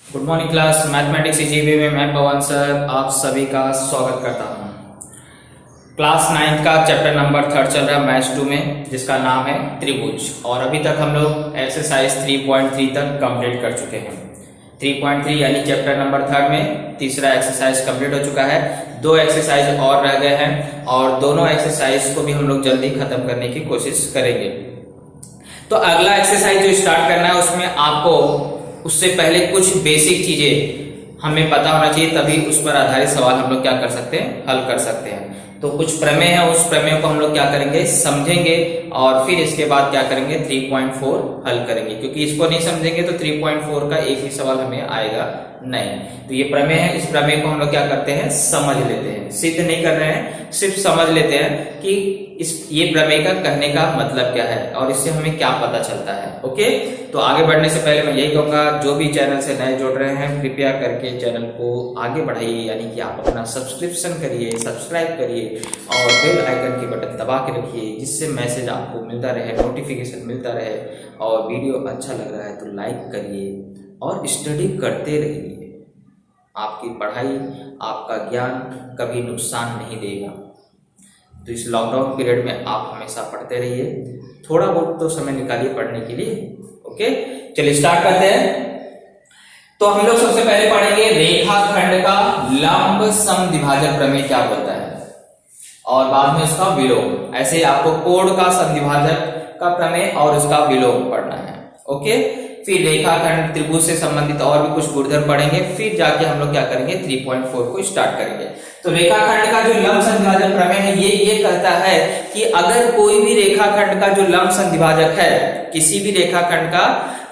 Good morning class. Mathematics GB में मैं पवन sir आप सभी का स्वागत करता हूँ। क्लास 9 का चैप्टर नंबर 3 चल रहा है मैथ्स 2 में, जिसका नाम है त्रिभुज। और अभी तक हम लोग एक्सरसाइज 3.3 तक कंप्लीट कर चुके हैं। 3.3 यानी चैप्टर नंबर 3 में तीसरा एक्सरसाइज कंप्लीट हो चुका है। 2 एक्सरसाइज और रह गए हैं और दोनों एक्सरसाइज को भी हम लोग जल्दी खत्म करने की कोशिश करेंगे। तो अगला एक्सरसाइज जो स्टार्ट करना है उसमें आपको उससे पहले कुछ बेसिक चीजें हमें पता होना चाहिए, तभी उस पर आधारित सवाल हम लोग क्या कर सकते हैं, हल कर सकते हैं। तो कुछ प्रमेय है, उस प्रमेय को हम लोग क्या करेंगे, समझेंगे और फिर इसके बाद क्या करेंगे 3.4 हल करेंगे, क्योंकि इसको नहीं समझेंगे तो 3.4 का एक भी सवाल हमें आएगा नहीं। तो ये प्रमेय है, इस प्रमेय को हम लोग क्या करते हैं, समझ लेते हैं। सिद्ध नहीं कर रहे हैं, सिर्फ समझ लेते हैं कि ये प्रमेय का कहने का मतलब क्या है और इससे हमें क्या पता चलता है। ओके, तो आगे बढ़ने से पहले मैं यही कहूंगा, जो भी चैनल से नए जुड़ रहे हैं कृपया करके चैनल को आगे बढ़ाइए, यानी कि आप अपना सब्सक्रिप्शन करिए, सब्सक्राइब करिए और बेल आइकन की बटन दबा के रखिए, जिससे मैसेज आपको मिलता रहे, नोटिफिकेशन मिलता रहे। और वीडियो अच्छा लग रहा है तो लाइक करिए और स्टडी करते रहिए। आपकी पढ़ाई, आपका ज्ञान कभी नुकसान नहीं देगा। तो इस लॉकडाउन पीरियड में आप हमेशा पढ़ते रहिए, थोड़ा बहुत तो समय निकालिए पढ़ने के लिए। ओके, चलिए स्टार्ट करते हैं। तो हम लोग सबसे पहले पढ़ेंगे रेखाखंड का लंब समद्विभाजक प्रमेय क्या बोलता है और बाद में उसका विलोम। ऐसे आपको कोण का समद्विभाजक का प्रमेय और उसका विलोम पढ़ना है। ओके, फिर रेखाखंड त्रिभुज से संबंधित और भी कुछ गुणधर्म पढ़ेंगे, फिर जाके हम लोग क्या करेंगे 3.4 को स्टार्ट करेंगे। तो रेखाखंड का जो लंब समद्विभाजक प्रमेय है ये कहता है कि अगर कोई भी रेखाखंड का जो लंब समद्विभाजक है, किसी भी रेखाखंड का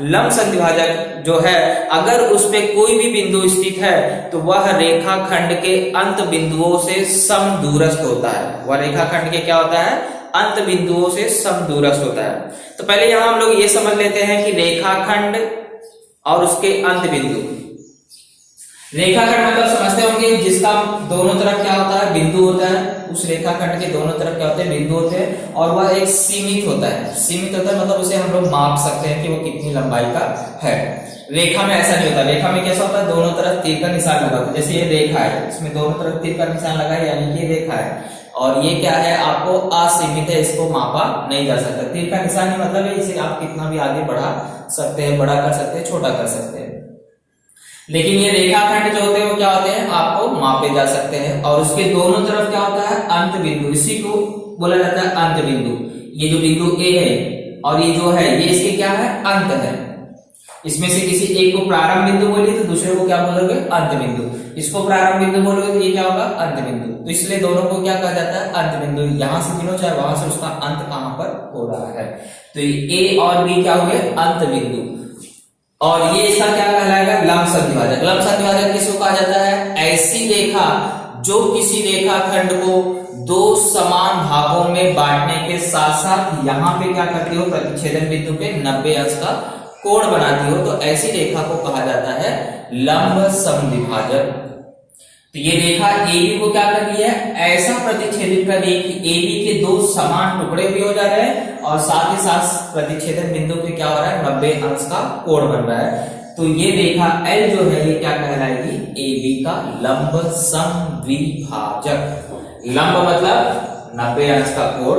लंब समद्विभाजक जो है, अगर उस पे कोई भी बिंदु स्थित है तो वह रेखाखंड के अंत बिंदुओं से समदूरस्थ होता है। वह रेखाखंड के क्या होता है, अंत बिंदुओं से समदूरस्थ होता है। तो पहले यहां हम लोग ये समझ लेते हैं कि रेखाखंड और उसके अंत बिंदु। रेखाखंड मतलब समझते होंगे जिसका दोनों तरफ क्या होता है, बिंदु होता है। उस रेखाखंड के दोनों तरफ क्या होते हैं, बिंदु होते हैं और वह एक सीमित होता है। सीमित होता है मतलब उसे हम लोग माप सकते हैं कि वो कितनी लंबाई का है। रेखा में ऐसा नहीं होता। रेखा में कैसा होता है, दोनों तरफ तीर का निशान लगा होता है। जैसे ये रेखा है, इसमें दोनों तरफ तीर का निशान लगा है, यानी कि रेखा है। और ये क्या है, आपको असीमित है, इसको मापा नहीं जा सकता। तीर का निशान ही मतलब है इसे आप कितना भी आगे बढ़ा सकते हैं, बड़ा कर सकते हैं, छोटा कर सकते हैं। लेकिन ये रेखाखंड जो होते हैं वो क्या होते हैं, आपको मापे जा सकते हैं। और उसके दोनों तरफ क्या होता है, अंत बिंदु। इसी को बोला जाता है अंत बिंदु। ये जो बिंदु ए है और ये जो है, ये इसके क्या है, अंत है। इसमें से किसी एक को प्रारंभ बिंदु बोलिए तो दूसरे को क्या बोलोगे, अंत बिंदु। इसको प्रारंभ बिंदु बोलोगे तो ये क्या होगा, अंत बिंदु। तो इसलिए दोनों को क्या कहा जाता है, अंत बिंदु। यहां से गिनो चाहे वहां से, उसका अंत कहां पर हो रहा है। तो ए और बी क्या हो गए, अंत बिंदु। और ये इसका क्या कहलाएगा, लंब समद्विभाजक। लंब समद्विभाजक किसको कहा जाता है, ऐसी रेखा जो किसी रेखाखंड को दो समान भागों में बांटने के साथ साथ यहाँ पे क्या करती हो, प्रतिच्छेदन बिंदु पे 90 अंश का कोण बनाती हो, तो ऐसी रेखा को कहा जाता है लंब समद्विभाजक। तो ये रेखा AB को क्या कर रही है, ऐसा प्रतिच्छेदित कर रही है कि AB के दो समान टुकड़े भी हो जा रहे हैं और साथ ही साथ प्रतिच्छेदन बिंदु पे क्या हो रहा है, 90 अंश का कोण बन रहा है। तो ये रेखा L जो है ये क्या कहलाएगी, AB का लंब समद्विभाजक। लंब मतलब 90 अंश का कोण,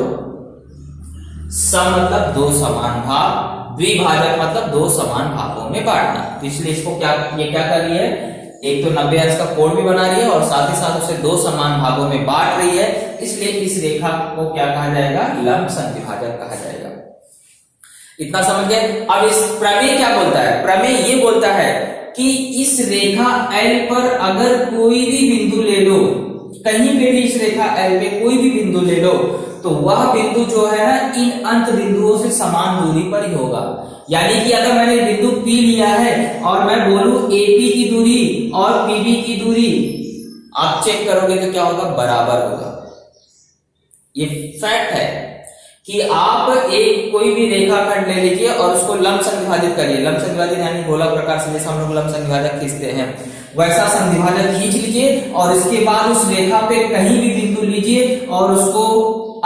सम मतलब दो समान भाग, द्विभाजक मतलब दो समान भागों में बांटना। तो इसलिए इसको क्या, ये क्या कर रही है, एक तो 90 अंश का कोण भी बना रही है और साथ ही साथ उसे दो समान भागों में बांट रही है। इसलिए इस रेखा को क्या कहा जाएगा, लंब समद्विभाजक कहा जाएगा। इतना समझ गए। अब इस प्रमेय क्या बोलता है, प्रमेय ये बोलता है कि इस रेखा L पर अगर कोई भी बिंदु ले लो, कहीं पे भी इस रेखा L पे कोई भी बिंदु ले लो, तो वह बिंदु जो है ना इन अंत बिंदुओं से समान दूरी पर ही होगा। यानी कि अगर मैंने बिंदु P लिया है और मैं बोलूं AP की दूरी और PB की दूरी, आप चेक करोगे तो क्या होगा, बराबर होगा। ये फैक्ट है कि आप एक कोई भी रेखाखंड ले लीजिए और उसको लंब समद्विभाजित करिए। लंब समद्विभाजित यानी गोला प्रकार से, जैसे हम लोग लंब समद्विभाजक खींचते हैं वैसा समद्विभाजक खींच लीजिए और इसके बाद उस रेखा पे कहीं भी बिंदु लीजिए और उसको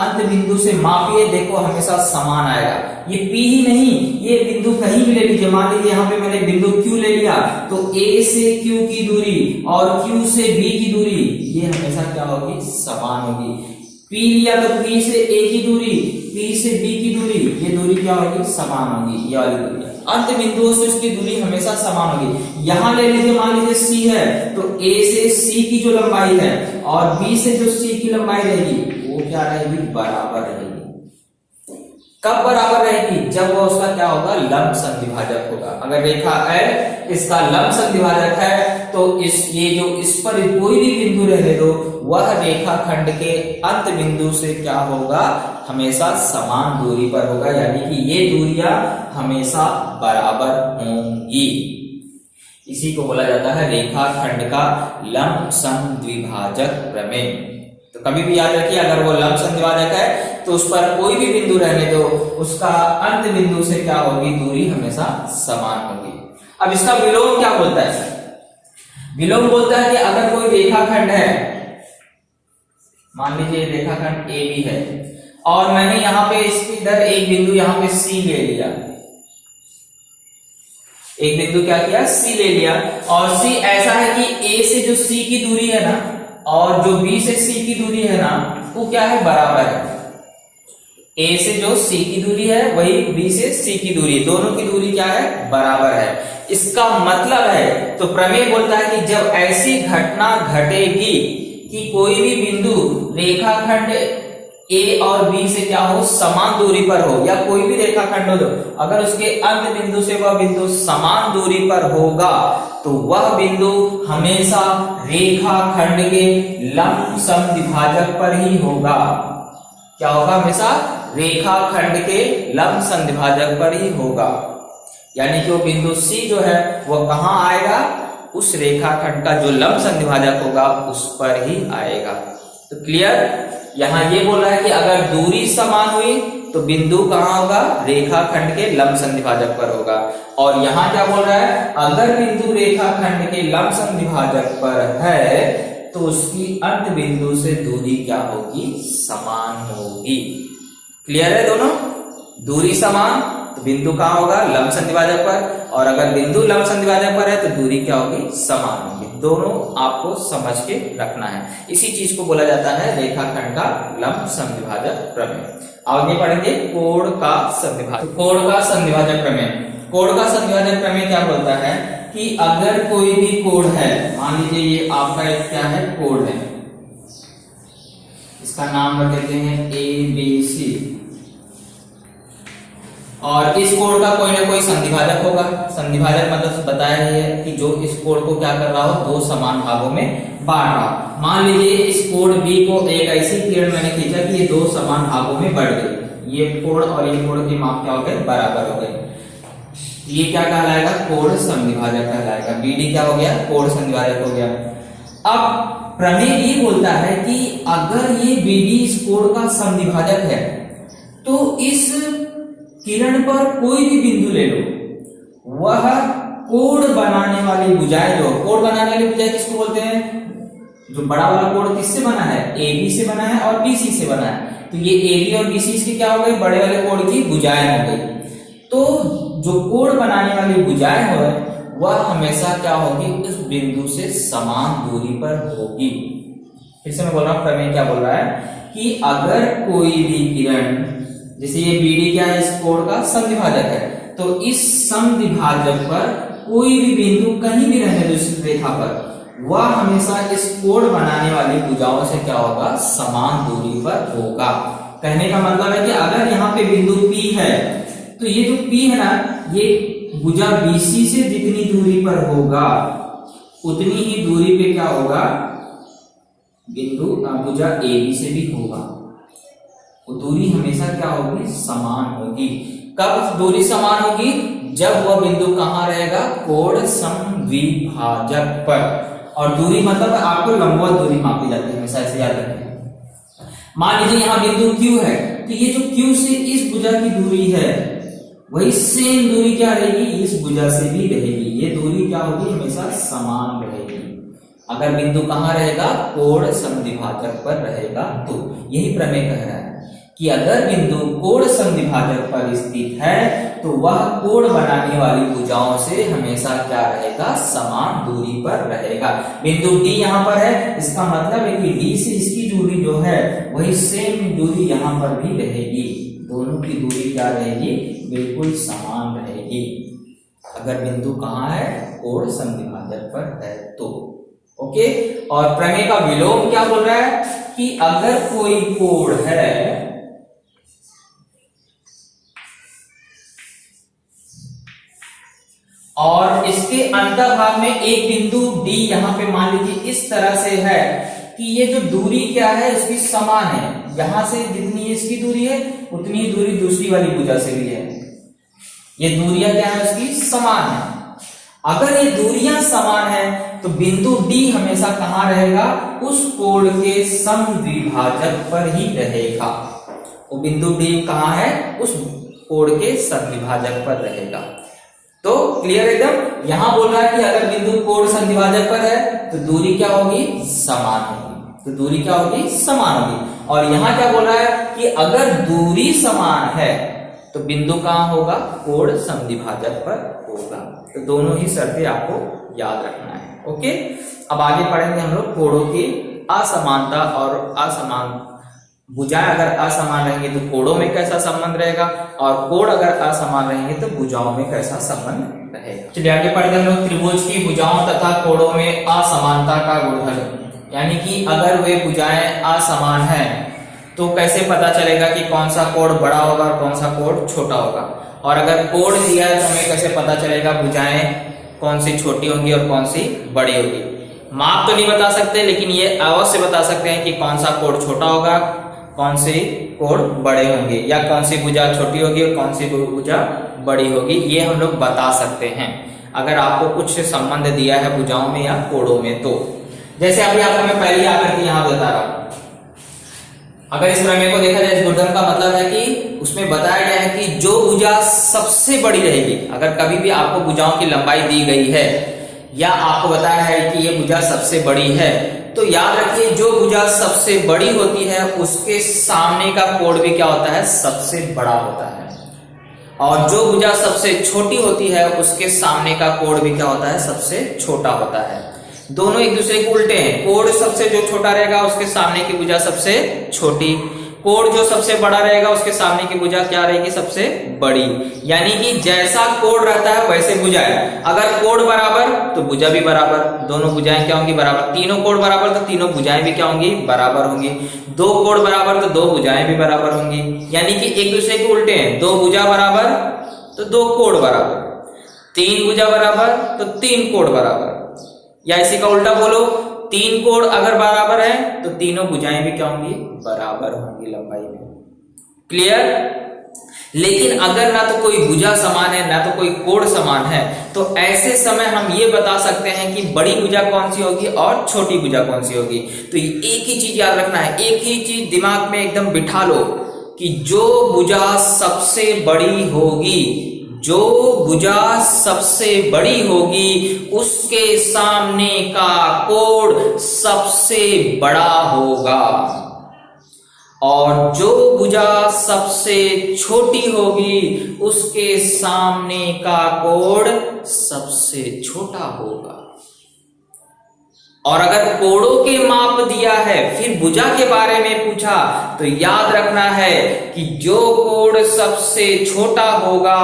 अंत बिंदु से मापिए, देखो हमेशा समान आएगा। ये P ही नहीं, ये बिंदु कहीं भी ले लीजिए, मान लीजिए यहाँ पे मैंने बिंदु Q ले लिया, तो A से Q की दूरी और Q से B की दूरी ये हमेशा क्या होगी, समान होगी। P लिया तो P से A की दूरी, P से B की दूरी, ये दूरी क्या होगी, समान होगी, ये वाली दूरी। अंत बिंदुओं से उसकी दूरी हमेशा समान होगी। यहां ले लीजिए, मान लीजिए C है, तो A से C की जो लंबाई है और B से जो C की लंबाई रहेगी वो क्या रहेगी, बराबर रहेगी। कब बराबर रहेगी, जब वो उसका क्या होगा, लंब संधिभाजक होगा। अगर रेखा L इसका लंब संधिभाजक है तो ये जो इस पर कोई भी बिंदु रहने दो, वह रेखाखंड के अंत बिंदु से क्या होगा, हमेशा समान दूरी पर होगा, यानी कि ये दूरियां हमेशा बराबर होंगी। इसी को बोला जाता है रेखाखंड का लंब संद्विभाजक प्रमेय। तो कभी भी याद रखिए, अगर वो लंब संद्विभाजक है तो उस पर कोई भी बिंदु रहने दो, उसका अंत बिंदु से क्या होगी, दूरी हमेशा समान होगी। अब इसका विलोम क्या बोलता है, विलोम बोलता है कि अगर कोई रेखाखंड है, मान लीजिए रेखाखंड AB है और मैंने यहाँ पे इसके इधर एक बिंदु यहाँ पे C ले लिया, एक बिंदु क्या किया, C ले लिया, और C ऐसा है कि A से जो C की दूरी है ना और जो B से C की दूरी है ना, वो क्या है, बराबर है। A से जो C की दूरी है वही B से C की दूरी, दोनों की दूरी क्या है, बराबर है। इसका मतलब है, तो प्रमेय बोलता है कि जब ऐसी घटना घटेगी कि कोई भी बिंदु रेखाखंड A और B से क्या हो, समान दूरी पर हो, या कोई भी रेखाखंड हो, अगर उसके अंत बिंदु से वह बिंदु समान दूरी पर होगा तो वह बिंदु हमेशा रेखाखंड के लंब संद्विभाजक पर ही होगा। क्या होगा, हमेशा रेखाखंड के लंब संद्विभाजक पर ही होगा, यानी कि वो बिंदु C जो है वह कहां आएगा, उस रेखाखंड का जो लंब संद्विभाजक होगा उस पर ही आएगा। तो क्लियर, यहां ये बोल रहा है कि अगर दूरी समान हुई तो बिंदु कहां होगा, रेखाखंड के लंब संद्विभाजक पर होगा। और यहां क्या बोल रहा है, अगर बिंदु रेखाखंड के लंब संद्विभाजक पर है तो उसकी अंत बिंदु से दूरी क्या होगी, समान होगी। क्लियर है दोनों, दूरी समान तो बिंदु कहां होगा, लंब संद्विभाजक पर, और अगर बिंदु लंब संद्विभाजक पर है तो दूरी क्या होगी, समान होगी। दोनों आपको समझ के रखना है। इसी चीज को बोला जाता है रेखाखंड का लंब संद्विभाजक प्रमेय। आगे पढ़ेंगे कोण का संद्विभाजक। कोण का संद्विभाजक प्रमेय, कोण का संद्विभाजक प्रमेय क्या बोलता है कि अगर कोई भी कोण है, मान लीजिए ये आपका एक क्या है, कोण है, इसका नाम रख देते हैं ABC, और इस कोण का कोई ना कोई संधिभाजक होगा। संधिभाजक मतलब बताया है कि जो इस कोण को क्या कर रहा हो, दो समान भागों में बांट रहा। मान लीजिए इस कोण B को एक ऐसी किरण मैंने खींचा कि ये दो समान भागों में बढ़ गई, ये कोण और ये कोण की माप क्या हो गए, बराबर हो गए। ये क्या कहलाएगा, कोण संधिभाजक कहलाएगा। BD क्या हो गया, कोण संधिभाजक हो गया। अब प्रमेय ये बोलता है कि अगर ये BD इस कोण का संधिभाजक है तो इस किरण पर कोई भी बिंदु ले लो, वह कोण बनाने वाली भुजाएं, जो कोण बनाने वाली भुजाएं किसको बोलते हैं, जो बड़ा वाला कोण किससे बना है, AB से बना है और BC से बना है, तो ये AB और BC इसकी क्या हो गई, बड़े वाले कोण की भुजाएं हो गई। तो जो कोण बनाने वाली भुजाएं हो वह हमेशा क्या होगी, उस बिंदु से समान दूरी पर होगी। फिर से मैं बोल रहा हूं, प्रमेय क्या बोल रहा है कि अगर कोई भी किरण, जैसे ये BD क्या है, इस कोण का समद्विभाजक है, तो इस समद्विभाजक पर कोई भी बिंदु कहीं भी रहने दो इस रेखा पर, वह हमेशा इस कोण बनाने वाली भुजाओं से क्या होगा, समान दूरी पर होगा। कहने का मतलब है कि अगर यहाँ पे बिंदु P है तो ये जो P है ना, ये भुजा BC से जितनी दूरी पर होगा उतनी ही दूरी पे क्या होगा, बिंदु भुजा AB से भी होगा। वो दूरी हमेशा क्या होगी, समान होगी। कब दूरी समान होगी, जब वह बिंदु कहां रहेगा, कोण समद्विभाजक पर। और दूरी मतलब आपको लंबवत दूरी मापी जाती है, हमेशा ऐसे याद रखिए। मान लीजिए यहां बिंदु Q है, तो ये जो Q से इस भुजा की दूरी है वही सेम दूरी क्या रहेगी, इस भुजा से भी रहेगी। ये दूरी क्या होगी, हमेशा समान रहेगी। अगर बिंदु कहां रहेगा, कोण समद्विभाजक पर रहेगा। तो यही प्रमेय कह रहा है कि अगर बिंदु कोण समद्विभाजक पर स्थित है तो वह कोण बनाने वाली भुजाओं से हमेशा क्या रहेगा, समान दूरी पर रहेगा। बिंदु डी यहाँ पर है, इसका मतलब है कि डी से इसकी दूरी जो है वही सेम दूरी यहाँ पर भी रहेगी, दोनों की दूरी क्या रहेगी, बिल्कुल समान रहेगी अगर बिंदु कहाँ है, कोण समद्विभाजक पर है तो। ओके, और प्रमेय का विलोम क्या बोल रहा है कि अगर कोई कोण है और इसके अंतर्भाग में एक बिंदु डी यहाँ पे मान लीजिए इस तरह से है कि ये जो दूरी क्या है इसकी समान है, यहां से जितनी इसकी दूरी है उतनी दूरी दूसरी वाली भुजा से भी है, ये दूरियां क्या है उसकी समान है। अगर ये दूरियां समान है तो बिंदु डी हमेशा कहां रहेगा, उस कोण के समद्विभाजक पर ही रहेगा। वो बिंदु डी कहां है, उस कोण के समद्विभाजक पर रहेगा। तो क्लियर एकदम, यहां बोल रहा है कि अगर बिंदु कोण समद्विभाजक पर है तो दूरी क्या होगी, समान होगी, तो दूरी क्या होगी, समान होगी। और यहां क्या बोल रहा है कि अगर दूरी समान है तो बिंदु कहां होगा, कोण समद्विभाजक पर होगा। तो दोनों ही शर्तें आपको याद रखना है। ओके, अब आगे पढ़ेंगे हम लोग कोणों की असमानता और असमान भुजाएं अगर असमान रहेंगे तो कोणों में कैसा संबंध रहेगा, और कोण अगर असमान रहेंगे तो भुजाओं में कैसा संबंध रहेगा। चलिए आगे पढ़ते हैं हम लोग त्रिभुज की भुजाओं तथा कोणों में असमानता का गुणधर्म। यानी कि अगर वे भुजाएं असमान हैं तो कैसे पता चलेगा कि कौन सा कोण बड़ा होगा और कौन सा कोण छोटा होगा। और अगर कोण दिया है तो हमें कैसे पता चलेगा भुजाएं कौन सी छोटी होंगी और कौन सी बड़ी होगी। माप तो नहीं बता सकते लेकिन ये अवश्य बता सकते हैं कि कौन सा कोण छोटा होगा, कौन सी कोण बड़े होंगे, या कौन सी भुजा छोटी होगी और कौन सी भुजा बड़ी होगी, ये हम लोग बता सकते हैं अगर आपको कुछ संबंध दिया है भुजाओं में या कोणों में। तो जैसे अभी आपको मैं पहले आकर के यहाँ बता रहा हूं, अगर इस प्रमेय को देखा जाए, इस गुणधर्म का मतलब है कि उसमें बताया गया है कि जो भुजा सबसे बड़ी रहेगी, अगर कभी भी आपको भुजाओं की लंबाई दी गई है या आपको बताया है कि ये भुजा सबसे बड़ी है, तो याद रखिए जो भुजा सबसे बड़ी होती है उसके सामने का कोण भी क्या होता है, सबसे बड़ा होता है। और जो भुजा सबसे छोटी होती है उसके सामने का कोण भी क्या होता है, सबसे छोटा होता है। दोनों एक दूसरे के उल्टे हैं, कोण सबसे जो छोटा रहेगा उसके सामने की भुजा सबसे छोटी, कोण जो सबसे बड़ा रहेगा उसके सामने की भुजा क्या रहेगी, सबसे बड़ी। यानी कि जैसा कोण रहता है वैसे भुजाएं, अगर कोण बराबर तो भुजा भी बराबर, दोनों भुजाएं क्या होंगी, बराबर। तीनों कोण बराबर तो तीनों भुजाएं भी क्या होंगी, बराबर होंगी। दो कोण बराबर तो दो भुजाएं भी बराबर होंगी। यानी कि एक दूसरे के उल्टे हैं, दो भुजा बराबर तो दो कोण बराबर, तीन भुजा बराबर तो तीन कोण बराबर, या इसी का उल्टा बोलो, तीन कोण अगर बराबर है तो तीनों भुजाएं भी क्या होंगी, बराबर होंगी लंबाई में। क्लियर। लेकिन अगर ना तो कोई भुजा समान है ना तो कोई कोण समान है, तो ऐसे समय हम ये बता सकते हैं कि बड़ी भुजा कौन सी होगी और छोटी भुजा कौन सी होगी। तो एक ही चीज याद रखना है, एक ही चीज दिमाग में एकदम बिठा लो कि जो भुजा सबसे बड़ी होगी, जो भुजा सबसे बड़ी होगी उसके सामने का कोण सबसे बड़ा होगा, और जो भुजा सबसे छोटी होगी उसके सामने का कोण सबसे छोटा होगा। और अगर कोणों के माप दिया है फिर भुजा के बारे में पूछा तो याद रखना है कि जो कोण सबसे छोटा होगा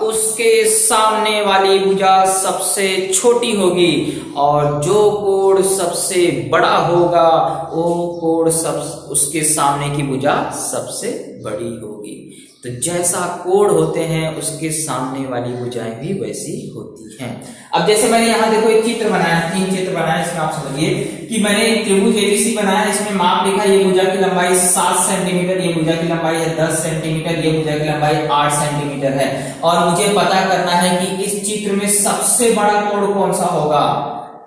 उसके सामने वाली भुजा सबसे छोटी होगी, और जो कोण सबसे बड़ा होगा वो कोण उसके सामने की भुजा सबसे बड़ी होगी। तो जैसा कोण होते हैं उसके सामने वाली भुजाएं भी वैसी होती हैं। अब जैसे मैंने यहाँ देखो एक चित्र बनाया, तीन चित्र बनाया, इसमें आप समझिए कि मैंने एक त्रिभुज एबीसी बनाया, इसमें माप लिखा, ये भुजा की लंबाई 7 सेंटीमीटर, ये भुजा की लंबाई है 10 सेंटीमीटर, ये भुजा की लंबाई 8 सेंटीमीटर है। और मुझे पता करना है कि इस चित्र में सबसे बड़ा कोण कौन सा होगा।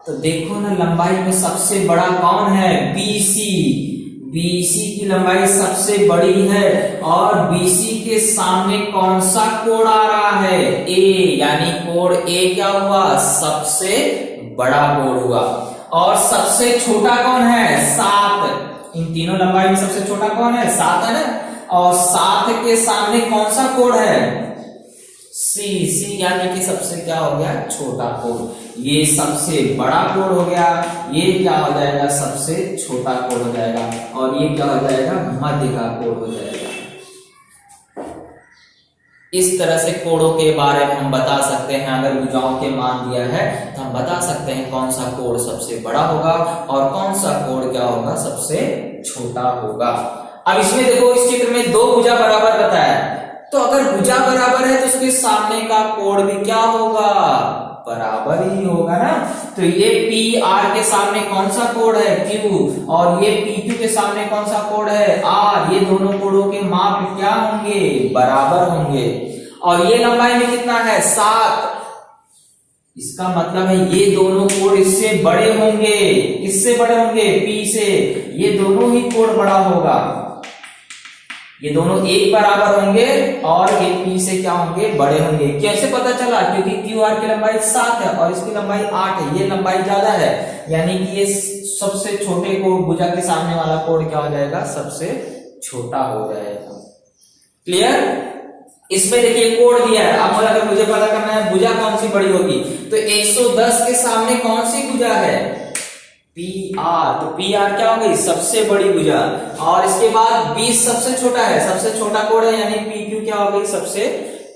तो देखो ना, लंबाई में सबसे बड़ा कौन है, बीसी। बीसी की लंबाई सबसे बड़ी है, और बीसी के सामने कौन सा कोण आ रहा है, ए, यानी कोण ए क्या हुआ, सबसे बड़ा कोण हुआ। और सबसे छोटा कौन है, 7। इन तीनों लंबाई में सबसे छोटा कौन है, 7 है ना। और 7 के सामने कौन सा कोड है? सी यानी कि सबसे क्या हो गया? छोटा कोड। ये सबसे बड़ा कोड हो गया, ये क्या हो जाएगा? सबसे छोटा कोड हो जाएगा, और ये क्या हो जाएगा? मध्य का कोड हो जाएगा। इस तरह से कोडों के बारे में हम बता सकते हैं। अगर भुजाओं के मान दिया है तो हम बता सकते हैं कौन सा कोड सबसे बड़ा होगा और कौन सा कोड क्या होगा? सबसे छोटा होगा। अब इसमें देखो, इस चित्र में 2 भुजा बराबर बताया है, तो अगर भुजा बराबर है तो उसके सामने का कोड भी क्या होगा? बराबर ही होगा ना। तो ये पी आर के सामने कौन सा कोड है? क्यू, और ये पी क्यू के सामने कौन सा कोड है? आर। ये दोनों कोडों के माप क्या होंगे? बराबर होंगे। और ये लंबाई में कितना है? 7। इसका मतलब है ये दोनों कोड इससे बड़े होंगे। किससे बड़े होंगे? पी से। ये दोनों ही कोड बड़ा होगा, ये दोनों एक बराबर होंगे और ये पी से क्या होंगे? बड़े होंगे। कैसे पता चला? क्योंकि क्यू आर की लंबाई 7 है और इसकी लंबाई 8 है, ये लंबाई ज्यादा है, यानी कि ये सबसे छोटे कोड, भुजा के सामने वाला कोड क्या हो जाएगा? सबसे छोटा हो जाएगा। क्लियर? इसमें देखिए कोड दिया है। अब अगर मुझे पता करना है भुजा कौन सी बड़ी होगी, तो 110 के सामने कौन सी भुजा है? P R. तो पी आर क्या हो गई? सबसे बड़ी भुजा। और इसके बाद 20 सबसे छोटा है, सबसे छोटा कोड है, यानी पी क्यू क्या हो गई? सबसे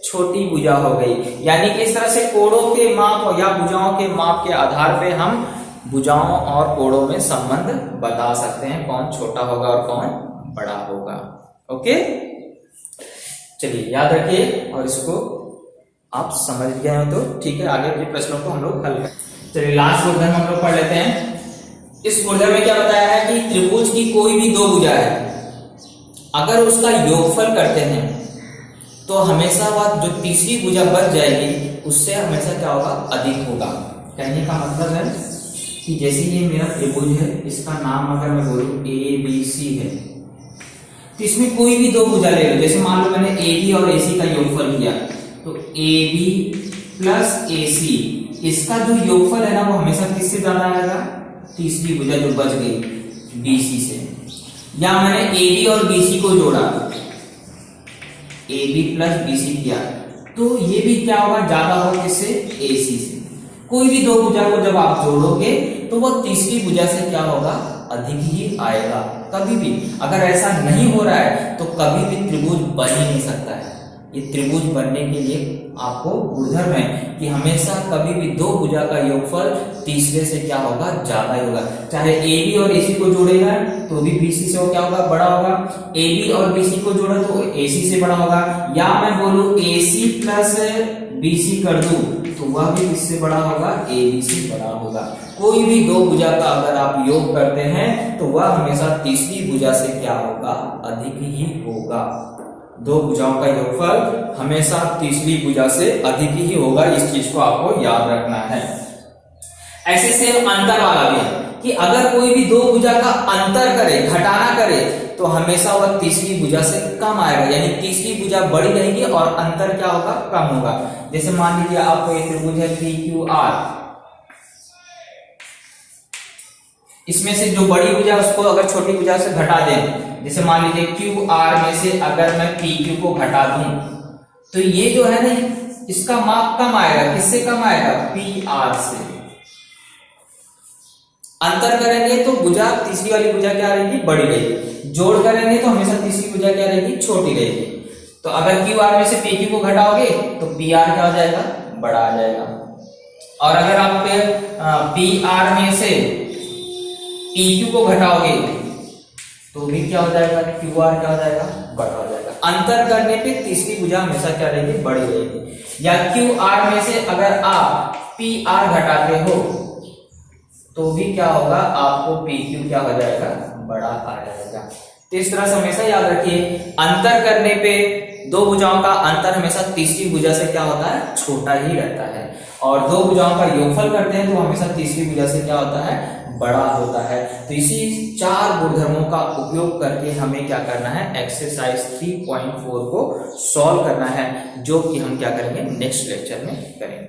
छोटी भुजा हो गई। यानी कि इस तरह से कोडों के माप या भुजाओं के माप के आधार पे हम भुजाओं और कोडों में संबंध बता सकते हैं, कौन छोटा होगा और कौन बड़ा होगा। ओके, चलिए याद रखिए और इसको आप समझ गए हो तो ठीक है। आगे के प्रश्नों को हम लोग हल करें। चलिए लास्ट गुणधर्म हम लोग पढ़ लेते हैं। इस गुणधर्म में क्या बताया है कि त्रिभुज की कोई भी 2 भुजा है, अगर उसका योगफल करते हैं तो हमेशा वह जो तीसरी भुजा बच जाएगी उससे हमेशा क्या होगा? अधिक होगा। कहने का मतलब है कि जैसे ये मेरा त्रिभुज है, इसका नाम अगर मैं बोलूं ए बी सी है, तो इसमें कोई भी 2 भुजा ले लो। जैसे मान लो मैंने ए बी और ए सी का योगफल किया, तो ए बी प्लस ए सी, इसका जो योगफल है ना वो हमेशा किससे ज्यादा आएगा? तीसरी भुजा जो बच गई BC से। या मैंने AB और BC को जोड़ा, AB प्लस BC किया, तो ये भी क्या होगा? ज्यादा होगा किससे? AC से। कोई भी 2 भुजा को जब आप जोड़ोगे तो वो तीसरी भुजा से क्या होगा? अधिक ही आएगा। कभी भी अगर ऐसा नहीं हो रहा है तो कभी भी त्रिभुज बन ही नहीं सकता है। ये त्रिभुज बनने के लिए आपको गुणधर्म है कि हमेशा कभी भी 2 भुजा का योगफल तीसरे से क्या होगा? ज्यादा ही होगा। चाहे AB और AC को जोड़ेगा तो भी BC से वो क्या होगा? बड़ा होगा। AB और BC को जोड़ा तो AC से बड़ा होगा। या मैं बोलूं AC प्लस BC कर दूं तो वह भी किससे बड़ा होगा? AB से बड़ा होगा। कोई भी 2 भुजा का अगर आप योग करते हैं तो वह हमेशा तीसरी भुजा से क्या होगा? अधिक ही होगा। 2 भुजाओं का योगफल हमेशा तीसरी भुजा से अधिक ही होगा। इस चीज को आपको याद रखना है। ऐसे सेम अंतर वाला भी है कि अगर कोई भी 2 भुजा का अंतर करे, घटाना करे, तो हमेशा वह तीसरी भुजा से कम आएगा, यानी तीसरी भुजा बड़ी रहेगी और अंतर क्या होगा? कम होगा। जैसे मान लीजिए आपको एक त्रिभुज है PQR, इसमें से जो बड़ी भुजा उसको अगर छोटी भुजा से घटा दें, जैसे मान लीजिए QR में से अगर मैं PQ को घटा दूं तो ये जो है ना इसका माप कम आएगा। किससे कम आएगा? PR से। अंतर करेंगे तो भुजा तीसरी वाली भुजा क्या रहेगी? बड़ी रहेगी। जोड़ करेंगे तो हमेशा तीसरी भुजा क्या रहेगी? छोटी रहेगी। तो अगर QR में से PQ को घटाओगे तो PR क्या हो जाएगा? बड़ा आ जाएगा। और अगर आप PR में से PQ को घटाओगे तो भी क्या हो जाएगा? QR क्या हो जाएगा? बड़ा हो जाएगा। अंतर करने पे तीसरी भुजा हमेशा क्या रहेगी? बड़ी रहेगी। या QR में से अगर आप PR घटाते हो तो भी क्या होगा? आपको PQ क्या हो जाएगा? बड़ा आ जाएगा। तो इस तरह से हमेशा याद रखिए, अंतर करने पे 2 भुजाओं का अंतर हमेशा तीसरी भुजा से क्या होता है? छोटा ही रहता है। और 2 भुजाओं का योगफल करते हैं तो हमेशा तीसरी भुजा से क्या होता है? बड़ा होता है। तो इसी 4 गुणधर्मों का उपयोग करके हमें क्या करना है? एक्सरसाइज 3.4 को सॉल्व करना है, जो कि हम क्या करेंगे? नेक्स्ट लेक्चर में करेंगे।